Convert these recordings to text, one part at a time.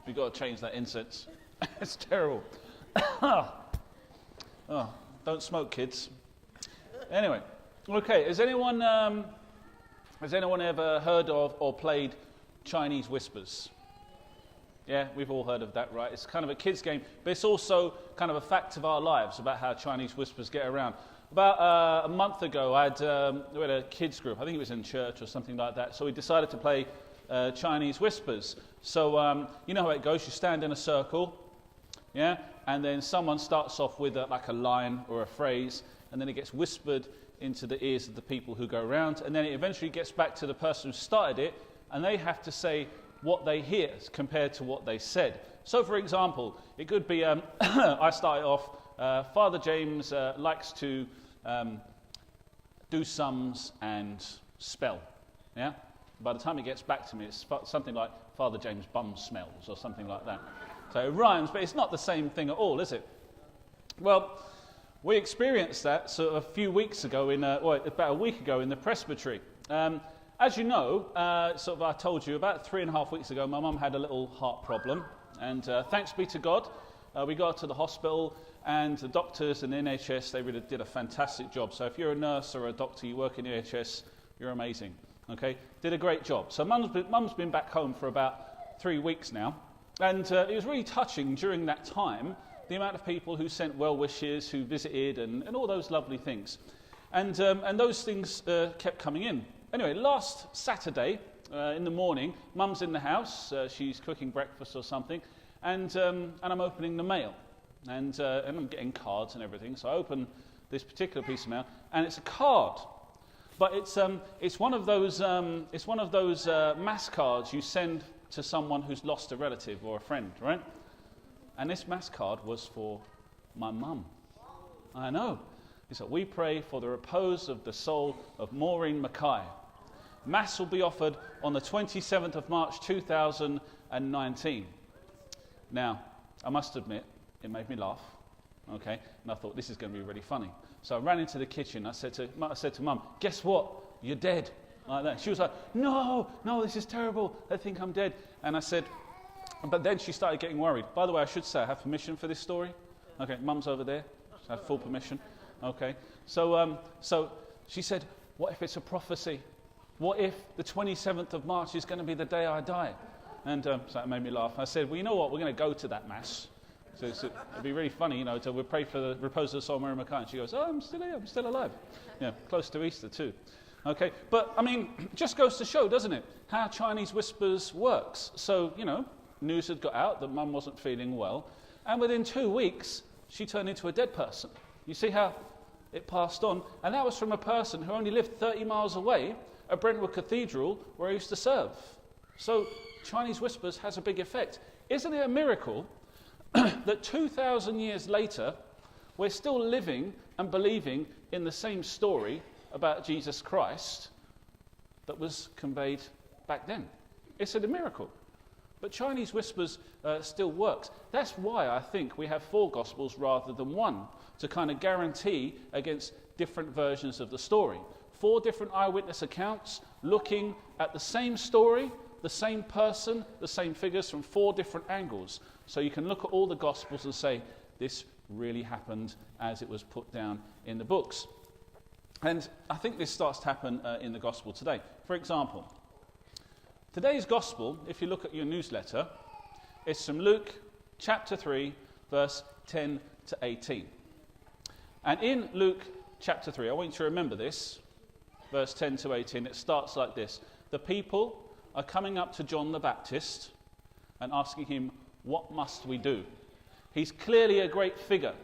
We've got to change that incense. It's terrible. Oh, don't smoke, kids. Anyway, okay. Has anyone ever heard of or played Chinese whispers? Yeah, we've all heard of that, right? It's kind of a kids' game, but it's also kind of a fact of our lives about how Chinese whispers get around. About a month ago, we had a kids' group. I think it was in church or something like that. So we decided to play Chinese whispers. So you know how it goes. You stand in a circle, yeah, and then someone starts off with like a line or a phrase, and then it gets whispered into the ears of the people who go around, and then it eventually gets back to the person who started it, and they have to say what they hear compared to what they said. So, for example, it could be, I started off, Father James likes to do sums and spell, yeah? By the time it gets back to me, it's something like Father James bum smells or something like that. So it rhymes, but it's not the same thing at all, is it? Well, we experienced that sort of a few weeks ago, about a week ago in the presbytery. As you know, I told you, about 3.5 weeks ago, my mum had a little heart problem. And thanks be to God, we got to the hospital, and the doctors and the NHS, they really did a fantastic job. So if you're a nurse or a doctor, you work in the NHS, you're amazing. Okay? Did a great job. So mum's been back home for about 3 weeks now. And it was really touching during that time, the amount of people who sent well wishes, who visited, and all those lovely things. And those things kept coming in. Anyway, last Saturday in the morning, Mum's in the house. She's cooking breakfast or something, and I'm opening the mail, and I'm getting cards and everything. So I open this particular piece of mail, and it's a card, but it's one of those mass cards you send to someone who's lost a relative or a friend, right? And this mass card was for my mum. I know. He said, "We pray for the repose of the soul of Maureen Mackay. Mass will be offered on the 27th of March 2019. Now, I must admit, it made me laugh. Okay, and I thought this is going to be really funny. So I ran into the kitchen. I said to Mum, "Guess what? You're dead." Like that. She was like, "No, this is terrible. They think I'm dead." And I said, but then she started getting worried. By the way, I should say I have permission for this story. Okay, Mum's over there. I have full permission. Okay, so she said, "What if it's a prophecy? What if the 27th of March is going to be the day I die?" And so that made me laugh. I said, "Well, you know what? We're going to go to that mass. So it'd be really funny, to we pray for the repose of the soul of Mary Mackay." And she goes, "Oh, I'm still here. I'm still alive." Yeah, close to Easter too. Okay, but I mean, just goes to show, doesn't it, how Chinese whispers works. So, news had got out that Mum wasn't feeling well, and within 2 weeks, she turned into a dead person. You see how it passed on? And that was from a person who only lived 30 miles away at Brentwood Cathedral, where I used to serve. So Chinese whispers has a big effect. Isn't it a miracle that 2,000 years later, we're still living and believing in the same story about Jesus Christ that was conveyed back then? It's a miracle. But Chinese whispers still works. That's why I think we have 4 Gospels rather than 1, to kind of guarantee against different versions of the story. 4 different eyewitness accounts looking at the same story, the same person, the same figures from 4 different angles. So you can look at all the Gospels and say, this really happened as it was put down in the books. And I think this starts to happen in the Gospel today. For example, today's Gospel, if you look at your newsletter, is from Luke chapter 3, verse 10 to 18. And in Luke chapter 3, I want you to remember this, verse 10 to 18, it starts like this. The people are coming up to John the Baptist and asking him, "What must we do?" He's clearly a great figure.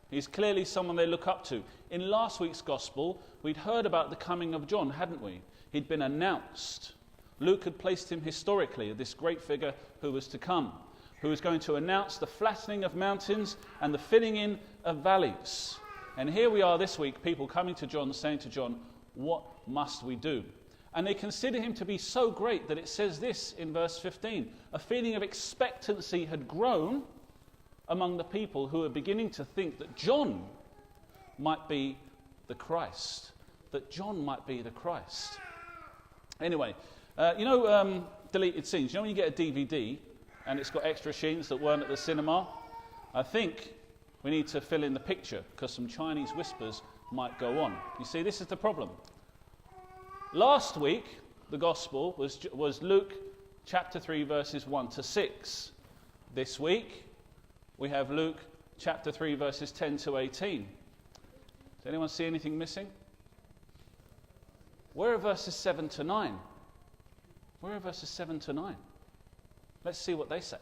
He's clearly someone they look up to. In last week's Gospel, we'd heard about the coming of John, hadn't we? He'd been announced. Luke had placed him historically, this great figure who was to come, who was going to announce the flattening of mountains and the filling in of valleys. And here we are this week, people coming to John, saying to John, "What must we do?" And they consider him to be so great that it says this in verse 15. A feeling of expectancy had grown among the people who were beginning to think that John might be the Christ. That John might be the Christ. Anyway, deleted scenes. You know when you get a DVD and it's got extra sheens that weren't at the cinema, I think we need to fill in the picture because some Chinese whispers might go on. You see, this is the problem. Last week, the gospel was Luke chapter 3, verses 1 to 6. This week, we have Luke chapter 3, verses 10 to 18. Does anyone see anything missing? Where are verses 7 to 9? Where are verses 7 to 9? Let's see what they say.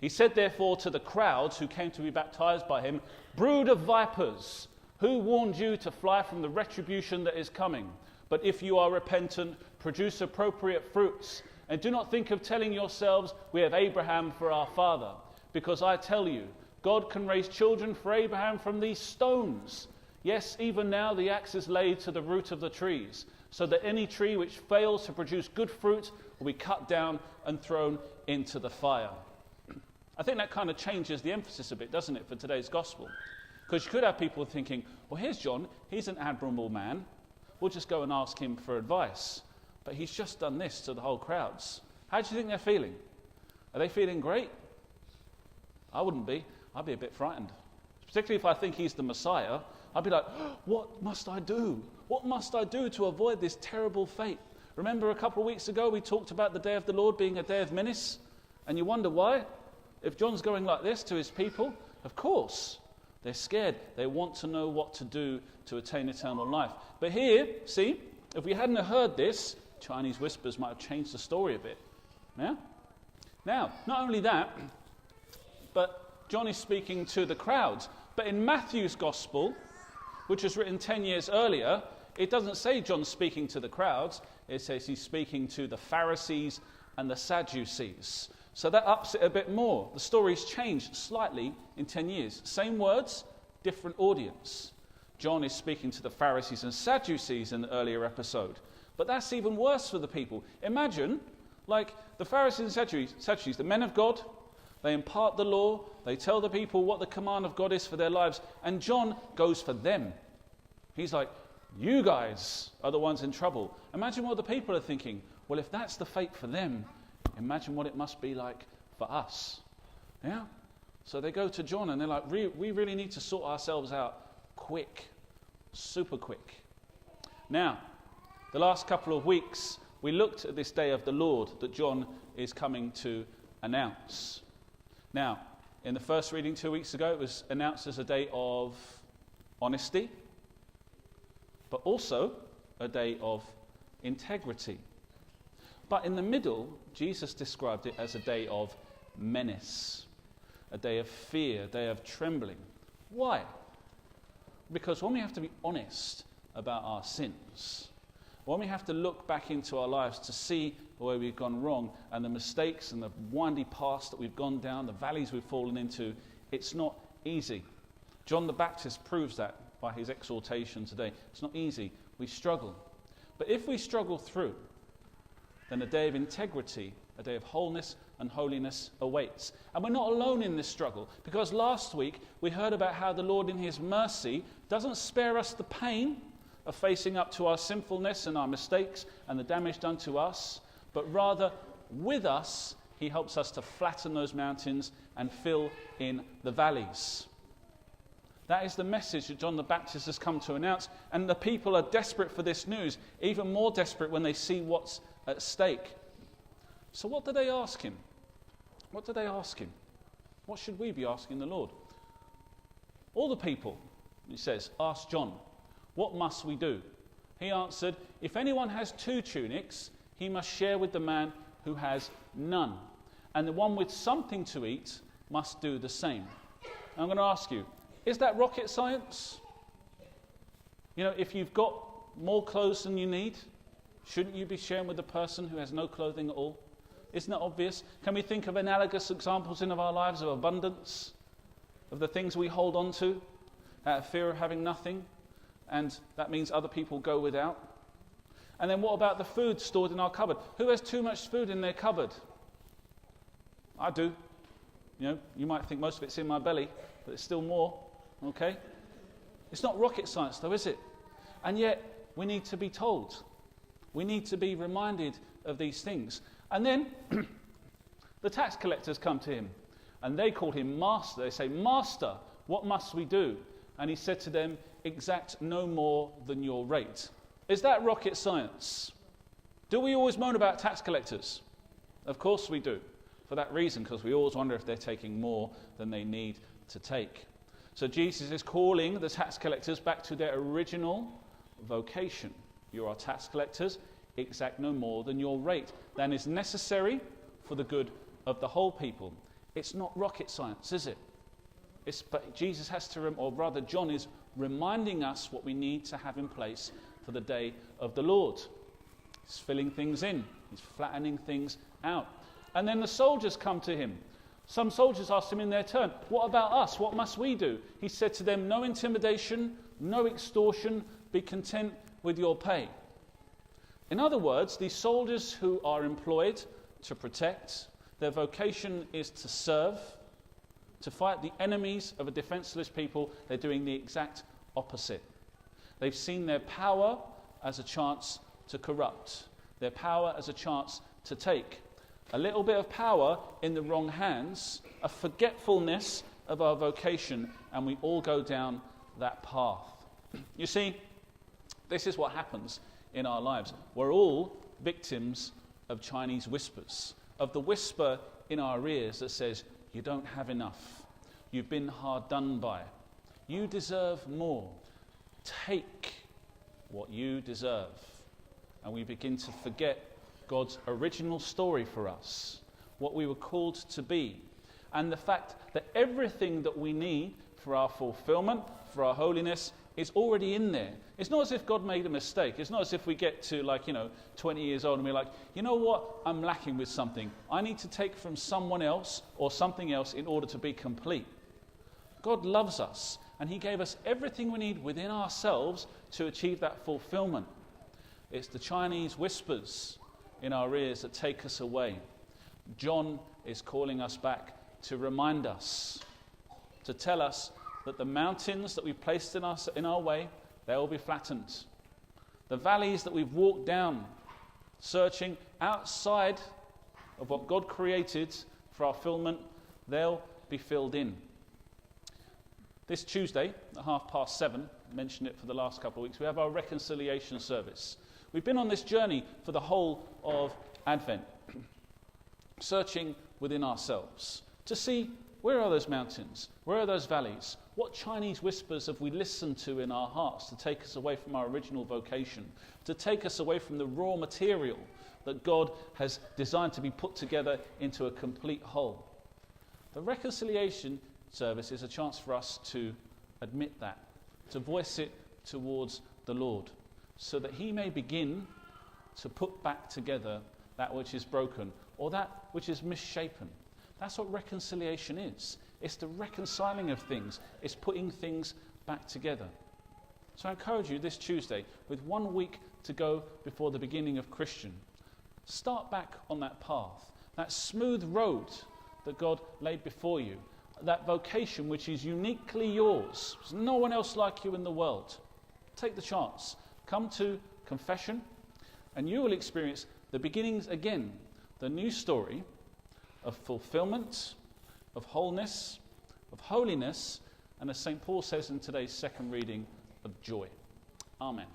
He said, therefore, to the crowds who came to be baptized by him, brood of vipers, who warned you to fly from the retribution that is coming? But if you are repentant, produce appropriate fruits, and do not think of telling yourselves, we have Abraham for our father. Because I tell you, God can raise children for Abraham from these stones. Yes, even now the axe is laid to the root of the trees, so that any tree which fails to produce good fruit will be cut down and thrown into the fire. I think that kind of changes the emphasis a bit, doesn't it, for today's gospel? Because you could have people thinking, well, here's John, he's an admirable man. We'll just go and ask him for advice. But he's just done this to the whole crowds. How do you think they're feeling? Are they feeling great? I wouldn't be. I'd be a bit frightened. Particularly if I think he's the Messiah. I'd be like, what must I do? What must I do to avoid this terrible fate? Remember a couple of weeks ago we talked about the day of the Lord being a day of menace? And you wonder why? If John's going like this to his people, of course, they're scared. They want to know what to do to attain eternal life. But here, see, if we hadn't heard this, Chinese whispers might have changed the story a bit. Yeah? Now, not only that, but John is speaking to the crowds. But in Matthew's gospel, which was written 10 years earlier, it doesn't say John's speaking to the crowds. It says he's speaking to the Pharisees and the Sadducees. So that ups it a bit more. The story's changed slightly in 10 years. Same words, different audience. John is speaking to the Pharisees and Sadducees in the earlier episode. But that's even worse for the people. Imagine, like the Pharisees and Sadducees, the men of God, they impart the law, they tell the people what the command of God is for their lives, and John goes for them. He's like, you guys are the ones in trouble. Imagine what the people are thinking. Well, if that's the fate for them, imagine what it must be like for us. Yeah? So they go to John and they're like, we really need to sort ourselves out quick, super quick. Now, the last couple of weeks, we looked at this day of the Lord that John is coming to announce. Now, in the first reading 2 weeks ago, it was announced as a day of honesty, but also a day of integrity. But in the middle, Jesus described it as a day of menace, a day of fear, a day of trembling. Why? Because when we have to be honest about our sins, when we have to look back into our lives to see where we've gone wrong and the mistakes and the windy paths that we've gone down, the valleys we've fallen into, it's not easy. John the Baptist proves that by his exhortation today. It's not easy. We struggle. But if we struggle through, then a day of integrity, a day of wholeness and holiness awaits. And we're not alone in this struggle, because last week we heard about how the Lord in his mercy doesn't spare us the pain of facing up to our sinfulness and our mistakes and the damage done to us, but rather with us he helps us to flatten those mountains and fill in the valleys. That is the message that John the Baptist has come to announce, and the people are desperate for this news, even more desperate when they see what's at stake. So what do they ask him? What do they ask him? What should we be asking the Lord? All the people, he says, asked John, what must we do? He answered, if anyone has 2 tunics, he must share with the man who has none. And the one with something to eat must do the same. And I'm going to ask you, is that rocket science? You know, if you've got more clothes than you need, shouldn't you be sharing with the person who has no clothing at all? Isn't that obvious? Can we think of analogous examples in our lives of abundance, of the things we hold on to, out of fear of having nothing, and that means other people go without? And then what about the food stored in our cupboard? Who has too much food in their cupboard? I do. You know, you might think most of it's in my belly, but there's still more, okay? It's not rocket science though, is it? And yet, we need to be told. We need to be reminded of these things. And then, The tax collectors come to him, and they call him Master. They say, Master, what must we do? And he said to them, exact no more than your rate. Is that rocket science? Do we always moan about tax collectors? Of course we do. For that reason, because we always wonder if they're taking more than they need to take. So Jesus is calling the tax collectors back to their original vocation. You are tax collectors, exact no more than your rate than is necessary for the good of the whole people. It's not rocket science, is it? But Jesus has to, or rather John is reminding us what we need to have in place for the day of the Lord. He's filling things in. He's flattening things out. And then the soldiers come to him. Some soldiers asked him in their turn, what about us? What must we do? He said to them, no intimidation, no extortion, be content with your pay. In other words, these soldiers who are employed to protect, their vocation is to serve, to fight the enemies of a defenseless people. They're doing the exact opposite. They've seen their power as a chance to corrupt, their power as a chance to take. A little bit of power in the wrong hands, a forgetfulness of our vocation, and we all go down that path. You see, this is what happens in our lives. We're all victims of Chinese whispers, of the whisper in our ears that says, you don't have enough, you've been hard done by, you deserve more, take what you deserve. And we begin to forget God's original story for us, what we were called to be, and the fact that everything that we need for our fulfillment, for our holiness, is already in there. It's not as if God made a mistake. It's not as if we get to 20 years old and we're like, you know what, I'm lacking with something. I need to take from someone else or something else in order to be complete. God loves us, and he gave us everything we need within ourselves to achieve that fulfillment. It's the Chinese whispers in our ears that take us away. John is calling us back to remind us, to tell us that the mountains that we've placed in our way, they'll be flattened. The valleys that we've walked down, searching outside of what God created for our fulfillment, they'll be filled in. This Tuesday at 7:30, I mentioned it for the last couple of weeks, we have our reconciliation service. We've been on this journey for the whole of Advent, searching within ourselves to see, where are those mountains? Where are those valleys? What Chinese whispers have we listened to in our hearts to take us away from our original vocation, to take us away from the raw material that God has designed to be put together into a complete whole? The reconciliation service is a chance for us to admit that, to voice it towards the Lord, so that he may begin to put back together that which is broken or that which is misshapen. That's what reconciliation is. It's the reconciling of things. It's putting things back together. So I encourage you this Tuesday, with 1 week to go before the beginning of Christian, start back on that path, that smooth road that God laid before you, that vocation which is uniquely yours. There's no one else like you in the world. Take the chance. Come to confession, and you will experience the beginnings again, the new story of fulfillment, of wholeness, of holiness, and as St. Paul says in today's second reading, of joy. Amen.